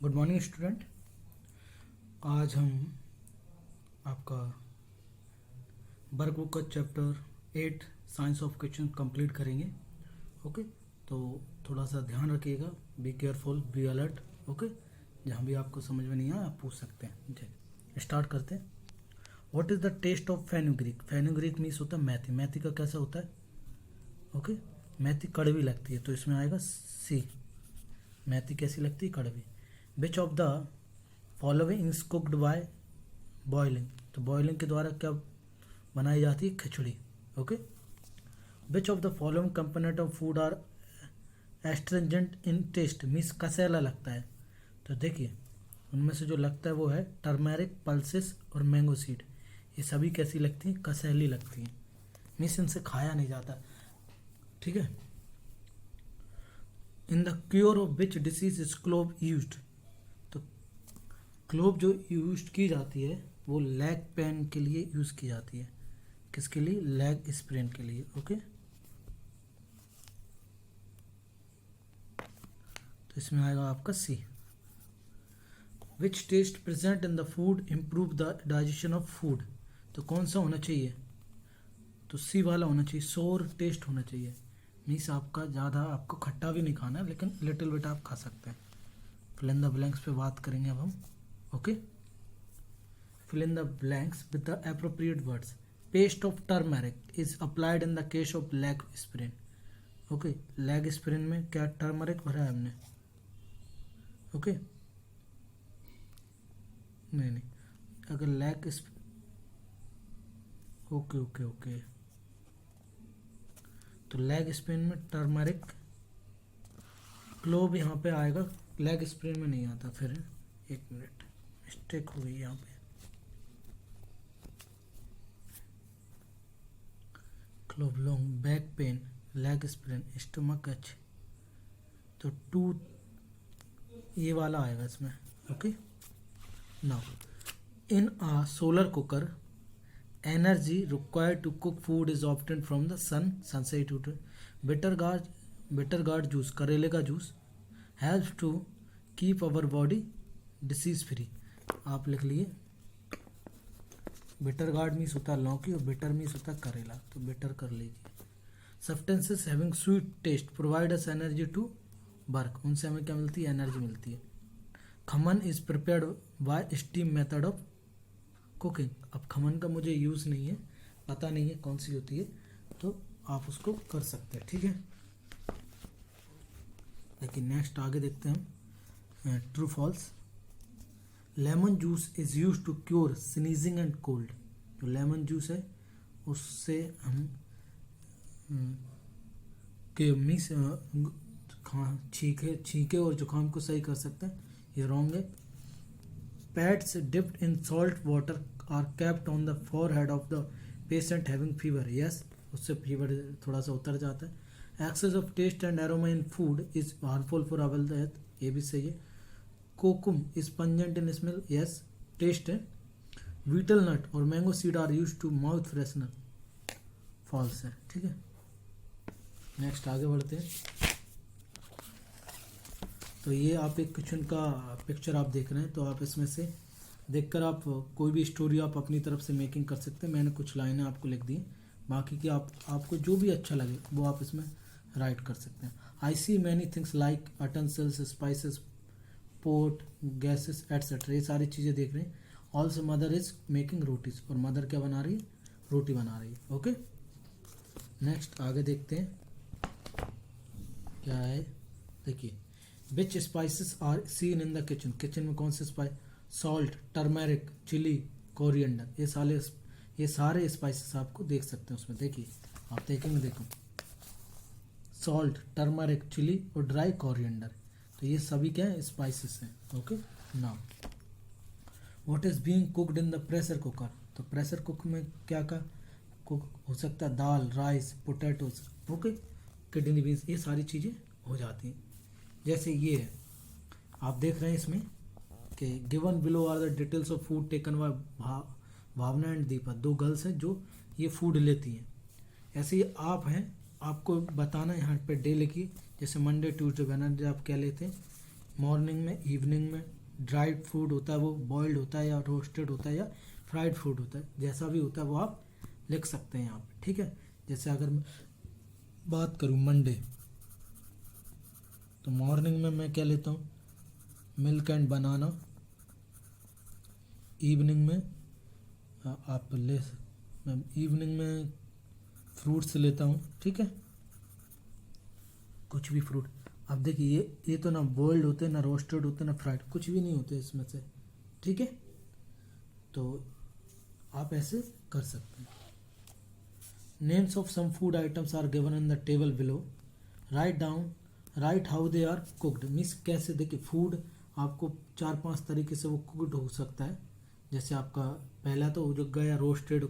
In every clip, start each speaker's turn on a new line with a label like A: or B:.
A: Good morning student. आज हम आपका वर्क बुक का chapter 8 science of question complete करेंगे। ओके, तो थोड़ा सा ध्यान रखिएगा, be careful, be alert. Okay, जहाँ भी आपको समझ में नहीं आया आप पूछ सकते हैं। ठीक, स्टार्ट करते हैं। What is the taste of fenugreek? Fenugreek means होता है मेथी। मेथी का कैसा होता है? ओके, मेथी कड़वी लगती है, तो इसमें आएगा सी। मेथी कैसी लगती है? कड़वी। Which of the following is cooked by boiling? तो बॉइलिंग के द्वारा क्या बनाई जाती है? Khichdi. Okay, which of the following component of food are astringent in taste? Means कसैला लगता है। तो देखिए, उनमें से जो लगता है वो है टर्मेरिक, पल्सेस और मैंगो सीड। ये सभी कैसी लगती हैं? कसैली लगती हैं। मीन्स इनसे खाया नहीं जाता। ठीक है। In the cure of which disease is clove used? तो क्लोव जो यूज की जाती है वो लेग पेन के लिए यूज की जाती है। किसके लिए? लेग स्प्रेन के लिए। ओके, तो इसमें आएगा आपका C. Which taste present in the food improve the digestion of food? तो कौन सा होना चाहिए? तो सी वाला होना चाहिए, सोर टेस्ट होना चाहिए। मीन्स आपका ज़्यादा आपको खट्टा भी नहीं खाना है, लेकिन लिटिल बिट आप खा सकते हैं। फिल इन द ब्लैंक्स पे बात करेंगे अब हम। Okay, fill in the blanks with the appropriate words. Paste of turmeric is applied in the case of leg sprain. Okay, leg sprain में क्या टर्मरिक भरा है हमने? ओके, नहीं, अगर लेग ओके ओके ओके, तो लेग स्प्रेन में turmeric, clove यहाँ पे आएगा, लेग स्प्रेन में नहीं आता। फिर एक मिनट, मिस्टेक हो गई यहाँ पे। क्लोव लॉन्ग, back pain, leg sprain, stomach ache, तो टू ये वाला आएगा इसमें। Okay, now in a solar cooker energy required to cook food is obtained from the sun, sunset to bitter gourd juice, करेले का juice, help to keep our body disease free. आप लिख लिए, बिटर गार्ड मीन्स होता है लौकी और bitter means होता है करेला, तो बिटर कर लीजिए। Substances having sweet taste provide us energy to work, उनसे हमें क्या मिलती है? एनर्जी मिलती है। Khaman is prepared by steam method of cooking. अब खमन का मुझे यूज़ नहीं है, पता नहीं है कौन सी होती है, तो आप उसको कर सकते हैं। ठीक है, लेकिन नेक्स्ट आगे देखते हैं। True false, lemon juice is use to cure sneezing and cold. जो लेमन जूस है उससे हम के मीस छींके और जुकाम को सही कर सकते हैं। ये रॉन्ग है। Pads dipped in salt water are kept on the forehead of the patient having fever. Yes, उससे फीवर थोड़ा सा उतर जाता है। Excess of taste and aroma in food is harmful for our health, ये भी सही है। Kokum is pungent in smell, yes, taste है। बीटल नट और mango seed are use to mouth freshener, false है। ठीक है, नेक्स्ट आगे बढ़ते हैं। तो ये आप एक क्वेश्चन का पिक्चर आप देख रहे हैं, तो आप इसमें से देखकर आप कोई भी स्टोरी आप अपनी तरफ से मेकिंग कर सकते हैं। मैंने कुछ लाइनें आपको लिख दी, बाकी की आपको जो भी अच्छा लगे वो आप इसमें राइट कर सकते हैं। I see many things like utensils, spices, pot, gases etcetera, ये सारी चीज़ें देख रहे हैं। Also mother is making rotis, और मदर क्या बना रही है? रोटी बना रही है। ओके, नेक्स्ट आगे देखते हैं क्या है। देखिए, which spices are seen in the kitchen? Kitchen में कौन से spice? Salt, turmeric, chilli, coriander, ये सारे स्पाइसेस आपको देख सकते हैं उसमें। देखिए, आप देखेंगे, देखो, सॉल्ट, टर्मरिक, चिली और ड्राई कोरिएंडर, तो ये सभी क्या है? स्पाइसेस हैं। Okay, now what is being cooked in the pressure cooker? तो प्रेशर कुक में क्या का कुक हो सकता है? Dal, rice, potatoes, okay, kidney beans, ये सारी चीज़ें हो जाती हैं। जैसे ये है, आप देख रहे हैं इसमें कि given below are the details of food taken by Bhavna and Deepa, दो गर्ल्स हैं जो ये फूड लेती हैं। ऐसे ही आप हैं, आपको बताना है यहाँ पे डे लिखिए, जैसे मंडे, ट्यूसडे, वेडनेसडे आप क्या लेते हैं? मॉर्निंग में, इवनिंग में। ड्राइड फूड होता है वो बॉइल्ड होता है या रोस्टेड होता है या फ्राइड फूड होता है, जैसा भी होता है वो आप लिख सकते हैं यहाँ पे, ठीक है। जैसे अगर मैं बात करूँ मंडे, तो मॉर्निंग में मैं क्या लेता हूँ, मिल्क एंड बनाना। इवनिंग में आप ले, मैं इवनिंग में फ्रूट्स लेता हूँ, ठीक है, कुछ भी फ्रूट। अब देखिए ये तो ना बॉइल्ड होते, ना रोस्टेड होते, ना फ्राइड, कुछ भी नहीं होते इसमें से, ठीक है। तो आप ऐसे कर सकते हैं। Names of some food items are given in the table below, write down, write how they are cooked. Means कैसे, देखिए फूड आपको 4-5 तरीके से वो कुक्ड हो सकता है। जैसे आपका पहला तो जो गया रोस्टेड,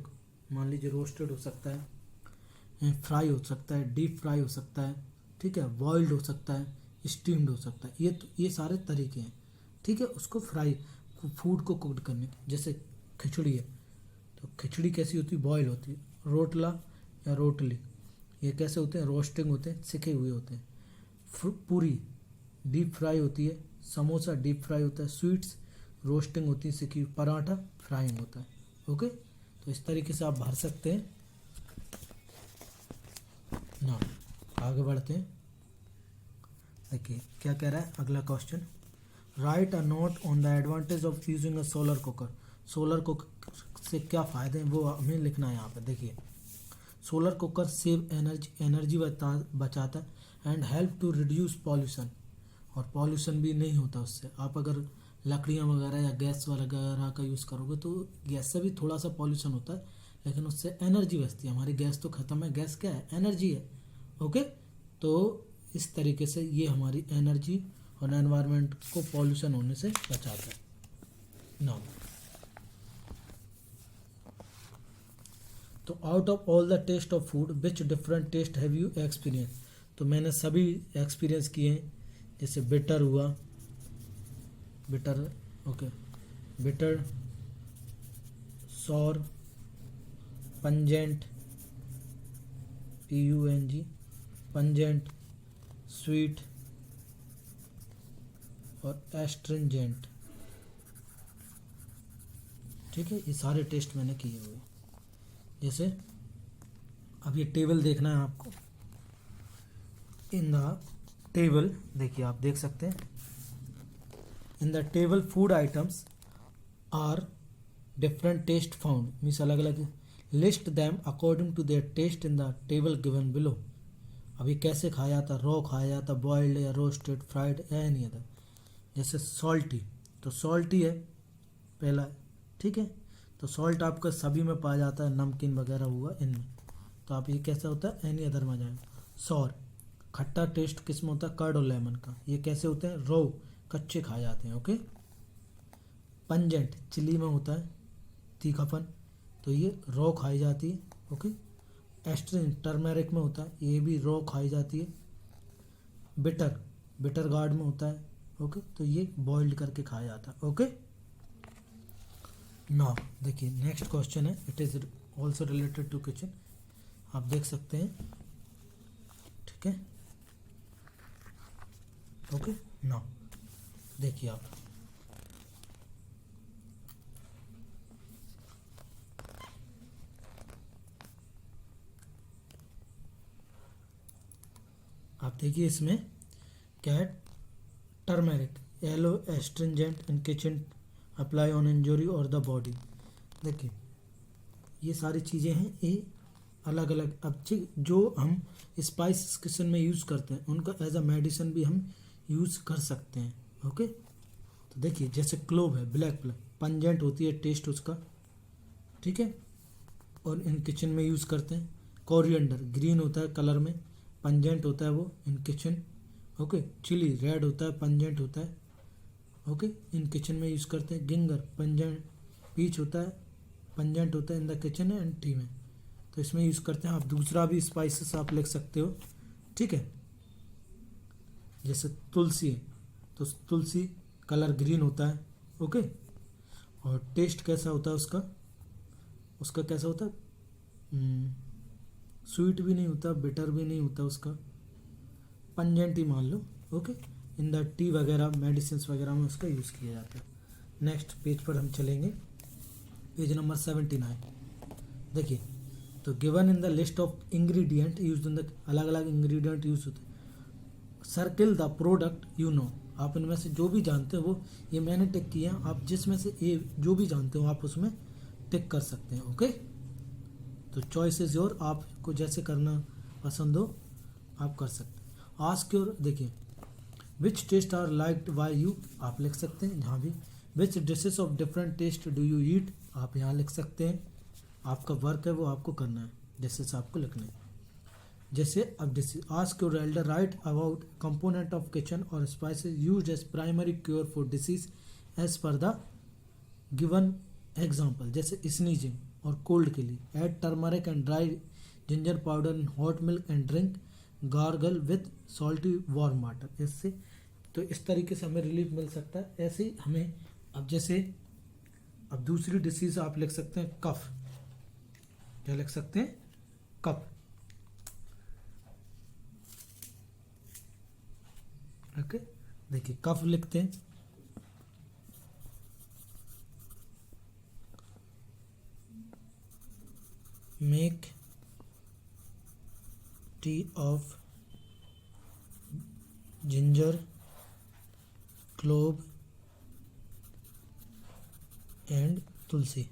A: मान लीजिए रोस्टेड हो सकता है, फ्राई हो सकता है, डीप फ्राई हो सकता है, ठीक है, बॉइल्ड हो सकता है, स्टीम्ड हो सकता है। ये सारे तरीके हैं, ठीक है, उसको फ्राई फूड को कुक्ड करने के। जैसे खिचड़ी है, तो खिचड़ी कैसी होती है, बॉयल होती है। रोटला या रोटली, ये कैसे होते हैं, रोस्टिंग होते हैं, सिके हुए होते हैं। पूरी डीप फ्राई होती है। समोसा डीप फ्राई होता है। स्वीट्स रोस्टिंग होती है, सिकी। पराठा फ्राइंग होता है, ओके। तो इस तरीके से आप भर सकते हैं ना। आगे बढ़ते हैं, देखिए क्या कह रहा है अगला question. Right a note on the advantage of using a solar cooker. Solar cooker से क्या फ़ायदे हैं वो हमें लिखना है यहाँ पे। देखिए सोलर कुकर सेव एनर्जी बचाता है and help to reduce pollution, और पॉल्यूशन भी नहीं होता उससे। आप अगर लकड़ियाँ वगैरह या गैस वगैरह का यूज़ करोगे तो गैस से भी थोड़ा सा पॉल्यूशन होता है, लेकिन उससे एनर्जी बचती है। हमारी गैस तो ख़त्म है, गैस क्या है, एनर्जी है, ओके। तो इस तरीके से ये हमारी एनर्जी और एनवायरनमेंट को पॉल्यूशन होने से बचाता है ना। तो out of all the taste of food which different taste have you experience. तो मैंने सभी एक्सपीरियंस किए हैं। जैसे बिटर हुआ, bitter, okay, bitter, sour, pungent, PUNG, pungent, sweet और एस्ट्रिंजेंट, ठीक है। ये सारे टेस्ट मैंने किए हुए। जैसे अब ये टेबल देखना है आपको। इन द टेबल, देखिए आप देख सकते हैं, in the table food items are different taste found, means अलग अलग। List them according to their taste in the table given below. अभी कैसे खाया जाता, रॉ खाया जाता, बॉइल्ड या रोस्टेड, फ्राइड या एनी अदर। जैसे सॉल्टी, तो सॉल्टी है पहला, ठीक है। तो सॉल्ट आपका सभी में पाया जाता है, नमकीन वगैरह हुआ इनमें। तो आप ये कैसा होता है, एनी अदर में जाएंगे। सॉर, खट्टा टेस्ट किस में होता है, कर्ड और लेमन का। ये कैसे होते हैं, रो, कच्चे खाए जाते हैं, ओके। पंजेंट चिली में होता है, तीखापन, तो ये रॉ खाई जाती है, ओके। एस्ट्रिंग टर्मेरिक में होता है, ये भी रॉ खाई जाती है। बिटर, बिटर गार्ड में होता है, ओके, तो ये बॉइल्ड करके खाया जाता है, ओके। नाउ देखिए नेक्स्ट क्वेश्चन है, it is also related to kitchen, आप देख सकते हैं, ठीक है, ओके। नाउ देखिए आप देखिए इसमें क्या है, turmeric, yellow astringent in kitchen, apply on injury और द बॉडी। देखिए ये सारी चीज़ें हैं, ये अलग अलग। अब जो हम स्पाइस किचन में यूज़ करते हैं उनका एज अ मेडिसिन भी हम यूज़ कर सकते हैं, ओके। तो देखिए जैसे क्लोव है, ब्लैक ब्लैक, पंजेंट होती है टेस्ट उसका, ठीक है, और इन किचन में यूज़ करते हैं। कोरिएंडर ग्रीन होता है कलर में, पंजेंट होता है वो in kitchen, okay. Chilli red होता है, पंजेंट होता है, ओके, इन किचन में यूज़ करते हैं। गिंगर पंजेंट, पीच होता है, पंजेंट होता है इन द किचन एंड टी में, तो इसमें यूज़ करते हैं। आप दूसरा भी स्पाइसेस आप लिख सकते हो, ठीक है। जैसे तुलसी है, तो तुलसी कलर ग्रीन होता है, ओके, और टेस्ट कैसा होता है उसका, उसका कैसा होता है, स्वीट भी नहीं होता, बिटर भी नहीं होता उसका, पंजेंट ही मान लो, ओके। इन द टी वगैरह मेडिसिन वगैरह में उसका यूज़ किया जाता है। नेक्स्ट पेज पर हम चलेंगे, पेज नंबर 79। देखिए, तो given in the list of ingredient use in the, अलग अलग इंग्रेडिएंट यूज होते हैं। Circle the product you know, आप इनमें से जो भी जानते हो वो, ये मैंने टिक किया, आप जिसमें से ये जो भी जानते हो आप उसमें टिक कर सकते हैं। ओके, तो चॉइस इज योर, आपको जैसे करना पसंद हो आप कर सकते हैं। आस्क योर, देखिए which taste are liked by you, आप लिख सकते हैं जहाँ भी। Which dishes of different taste do you eat, आप यहाँ लिख सकते हैं। आपका वर्क है वो आपको करना है, डिशेस आपको लिखने हैं। जैसे अब dishes, ask your elder write about component of kitchen और spices used as primary cure for disease as per the given example. जैसे स्नीजिंग और कोल्ड के लिए add turmeric and dry ginger powder in hot milk and drink gargle with salty warm water. इससे तो इस तरीके से हमें रिलीफ मिल सकता है। ऐसे ही हमें अब जैसे अब दूसरी डिसीज आप लिख सकते हैं कफ, क्या लिख सकते हैं, कफ। ओके, देखिए कफ लिखते हैं, make tea of ginger clove and tulsi.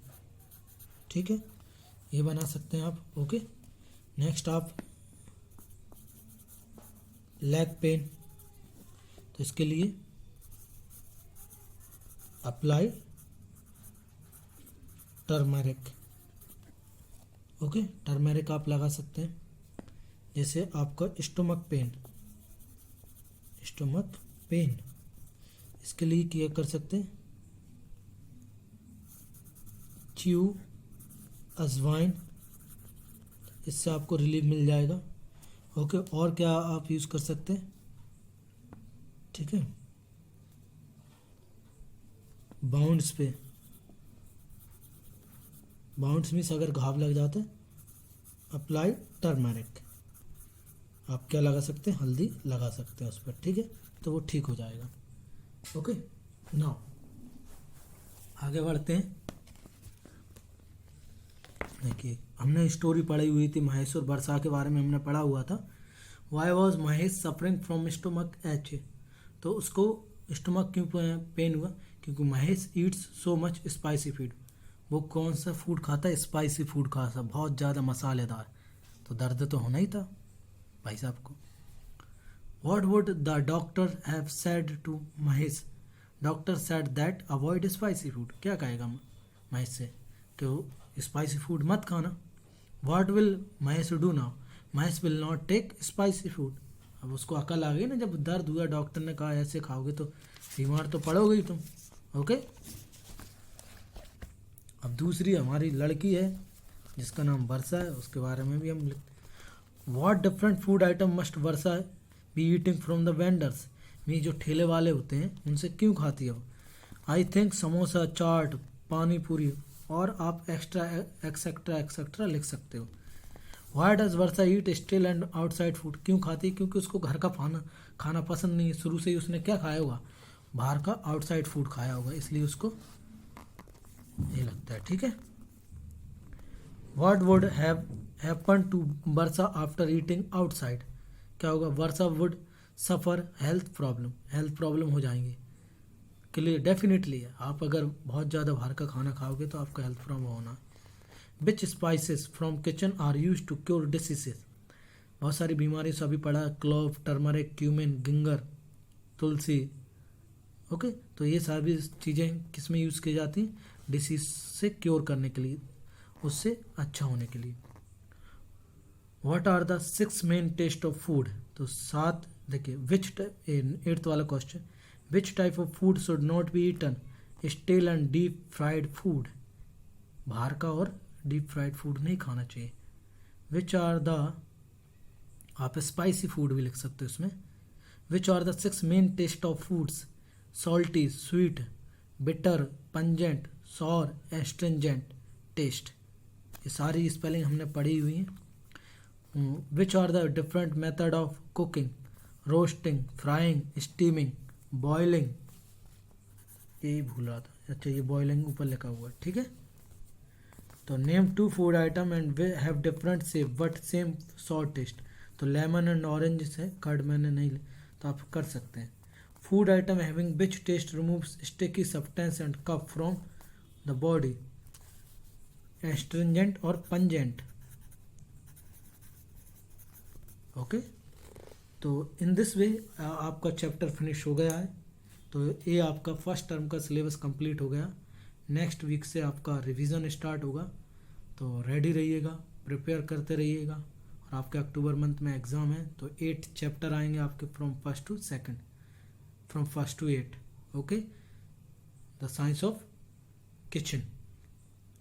A: ठीक है, ये बना सकते हैं आप। ओके, नेक्स्ट आप लेग पेन, तो इसके लिए अप्लाई टर्मरिक। ओके, टर्मरिक आप लगा सकते हैं। जैसे आपका स्टोमक पेन, इसके लिए क्या कर सकते हैं, च्यू अजवाइन, इससे आपको रिलीफ मिल जाएगा। ओके, और क्या आप यूज़ कर सकते हैं, ठीक है, बाउंड्स पे, बाउंड्स मीन्स अगर घाव लग जाता है, अप्लाई टर्मरिक, आप क्या लगा सकते हैं, हल्दी लगा सकते हैं उस पर। ठीक है, तो वो ठीक हो जाएगा। ओके, नाउ आगे बढ़ते हैं। देखिए, हमने स्टोरी पढ़ी हुई थी महेश और वर्षा के बारे में, हमने पढ़ा हुआ था। Why was Mahesh suffering from stomach H, तो उसको स्टोमक क्यों पेन हुआ, क्योंकि Mahesh Yeats so much spicy food, वो कौन सा फूड खाता है, स्पाइसी फूड खाता, बहुत ज़्यादा मसालेदार, तो दर्द तो होना ही था भाई साहब को। What would the doctor have said to Mahesh, doctor said that avoid spicy food, क्या कहेगा महेश से कि स्पाइसी फूड मत खाना। What will Mahesh do now, Mahesh will not take spicy food. अब उसको अकल आ गई ना, जब दर्द हुआ डॉक्टर ने कहा ऐसे खाओगे तो बीमार तो पड़ोगे ही तुम। ओके, अब दूसरी हमारी लड़की है जिसका नाम वर्षा है, उसके बारे में भी हम what different food item must Varsha be eating from the vendors, मी जो ठेले वाले होते हैं उनसे क्यों खाती है वो। आई थिंक समोसा, चाट, पानी पूरी, और आप एक्स्ट्रा एक्सेट्रा एक्सेट्रा लिख सकते हो। Why does Varsha eat still and outside food, क्यों खाती है, क्योंकि उसको घर का खाना पसंद नहीं है, शुरू से ही उसने क्या खाया होगा, बाहर का आउटसाइड फूड खाया होगा, इसलिए उसको ये लगता है। ठीक है, what would have happen to Varsha after eating outside, क्या होगा, Varsha would suffer health problem हो जाएंगे। क्लियर, डेफिनेटली है, आप अगर बहुत ज़्यादा बाहर का खाना खाओगे तो आपका हेल्थ प्रॉब्लम होना। Which spices from kitchen are use to cure diseases, बहुत सारी बीमारी से अभी पढ़ा, clove, turmeric, cumin, ginger, tulsi. Okay, तो ये सारी चीज़ें किस में यूज़ की जाती हैं, डिसीज से क्योर करने के लिए, उससे अच्छा होने के लिए। What are the 6 main taste of food, तो 7, देखिए विच, 8th वाला question, which type of food should not be eaten, stale and deep fried food, बाहर का और डीप फ्राइड फूड नहीं खाना चाहिए। विच आर द, आप स्पाइसी फूड भी लिख सकते हो इसमें। Which are the 6 main taste of foods, salty, sweet, bitter, pungent, sour, astringent taste, ये सारी स्पेलिंग हमने पढ़ी हुई हैं। Which are the different method of cooking, roasting, frying, steaming, boiling, यही भूल रहा था, अच्छा ये बॉइलिंग ऊपर लिखा हुआ है, ठीक है। तो name 2 food item and they have different shape but same sour taste. तो लेमन एंड ऑरेंज है, कर्ड मैंने नहीं तो आप कर सकते हैं। Food item having which taste removes sticky substance and cough from the body, astringent और पंजेंट। ओके, तो इन दिस वे आपका चैप्टर फिनिश हो गया है। तो ये आपका फर्स्ट टर्म का सिलेबस कंप्लीट हो गया। नेक्स्ट वीक से आपका रिवीजन स्टार्ट होगा, तो रेडी रहिएगा, प्रिपेयर करते रहिएगा। और आपके अक्टूबर मंथ में एग्ज़ाम है, तो 8 चैप्टर आएंगे आपके from first to second, from first to 8। Okay, the science of kitchen.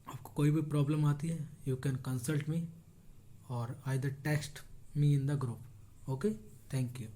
A: आपको कोई भी प्रॉब्लम आती है, यू कैन कंसल्ट मी और either text me in the group. Okay, thank you.